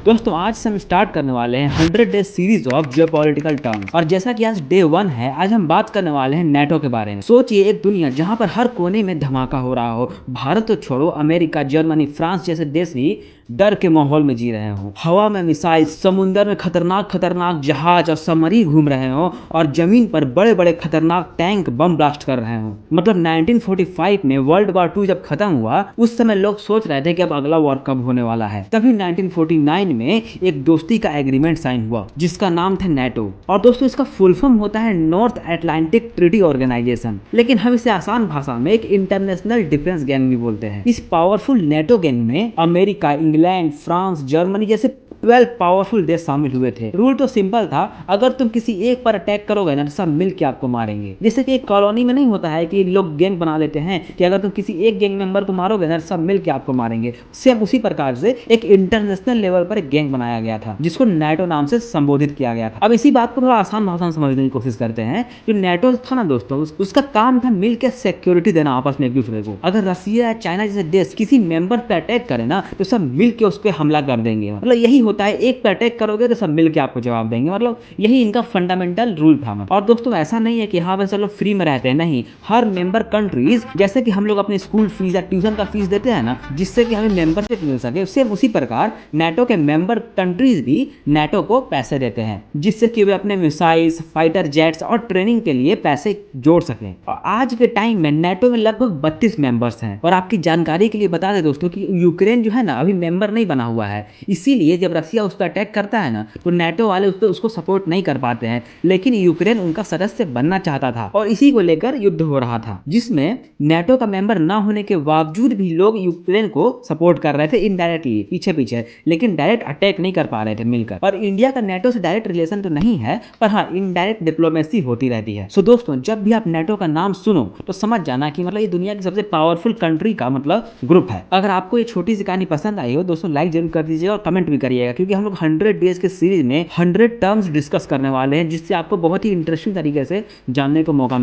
दोस्तों आज से हम स्टार्ट करने वाले हैं 100 days series of geopolitical terms. और जैसा कि आज डे 1 है, आज हम बात करने वाले हैं नेटो के बारे में। सोचिए एक दुनिया जहां पर हर कोने में धमाका हो रहा हो, भारत तो छोड़ो, अमेरिका, जर्मनी, फ्रांस जैसे देश भी डर के माहौल में जी रहे हो। हवा में मिसाइल, समुंदर में खतरनाक खतरनाक जहाज और सबमरीन घूम रहे हो, और जमीन पर बड़े बड़े खतरनाक टैंक बम ब्लास्ट कर रहे हो। मतलब 1945 में वर्ल्ड वॉर 2 जब खत्म हुआ, उस समय लोग सोच रहे थे कि अब अगला वॉर कब होने वाला है। तभी 1949 में एक दोस्ती का एग्रीमेंट साइन हुआ जिसका नाम था नेटो। और दोस्तों इसका फुल फॉर्म होता है नॉर्थ अटलांटिक ट्रीटी ऑर्गेनाइजेशन, लेकिन हम इसे आसान भाषा में एक इंटरनेशनल डिफेंस गैंग भी बोलते हैं। इस पावरफुल नेटो गैंग में अमेरिका, इंग्लैंड, फ्रांस, जर्मनी जैसे 12 पावरफुल देश शामिल हुए थे। रूल तो सिंपल था, अगर तुम किसी एक पर अटैक करोगे ना तो सब मिल के आपको मारेंगे। जैसे कि एक कॉलोनी में नहीं होता है कि लोग गैंग बना लेते हैं कि अगर तुम किसी एक गैंग मेंबर को मारोगे ना सब मिल के आपको मारेंगे। सेम उसी प्रकार से एक इंटरनेशनल लेवल पर एक गैंग बनाया गया था जिसको नेटो नाम से संबोधित किया गया था। अब इसी बात को थोड़ा आसान भाषा में समझने की कोशिश करते हैं। जो नेटो था ना दोस्तों, उसका काम था मिलकर सिक्योरिटी देना आपस में एक दूसरे को। अगर रसिया या चाइना जैसे देश किसी मेंबर पर अटैक करे ना तो सब मिल के उस पर हमला कर देंगे। मतलब यही होता है, एक पे अटैक करोगे तो सब मिलके आपको जवाब देंगे। मतलब यही इनका फंडामेंटल रूल था। और दोस्तों ऐसा नहीं है कि हाँ बस चलो फ्री में रहते हैं, नहीं। हर मेंबर कंट्रीज, जैसे कि हम लोग अपने स्कूल फीस या ट्यूशन का फीस देते हैं ना जिससे कि हमें मेंबरशिप मिल सके, सेम उसी प्रकार नेटो के मेंबर कंट्रीज भी नेटो को पैसे देते हैं जिससे कि वे अपने मिसाइल्स, फाइटर जेट्स और ट्रेनिंग के लिए पैसे जोड़ सकें। और आज के टाइम में नेटो में लगभग 32 मेंबर्स हैं। और आपकी जानकारी के लिए बता दें दोस्तों कि यूक्रेन जो है ना अभी मेंबर नहीं बना हुआ है, इसीलिए जब रसिया उस पर अटैक करता है ना तो नेटो वाले उसको सपोर्ट नहीं कर पाते हैं। लेकिन यूक्रेन उनका सदस्य बनना चाहता था और इसी को लेकर युद्ध हो रहा था, जिसमें नेटो का मेंबर ना होने के बावजूद भी लोग यूक्रेन को सपोर्ट कर रहे थे इनडायरेक्टली, पीछे पीछे, लेकिन डायरेक्ट अटैक नहीं कर पा रहे थे मिलकर। और इंडिया का नेटो से डायरेक्ट रिलेशन तो नहीं है, पर हाँ इनडायरेक्ट डिप्लोमेसी होती रहती है। सो दोस्तों जब भी आप नेटो का नाम सुनो तो समझ जाना कि मतलब ये दुनिया की सबसे पावरफुल कंट्री का मतलब ग्रुप है। अगर आपको ये छोटी सी कहानी पसंद आई हो दोस्तों, लाइक जरूर कर दीजिएगा और कमेंट भी करिएगा, क्योंकि हम लोग 100 डेज के सीरीज में 100 टर्म्स डिस्कस करने वाले हैं जिससे आपको बहुत ही इंटरेस्टिंग तरीके से जानने को मौका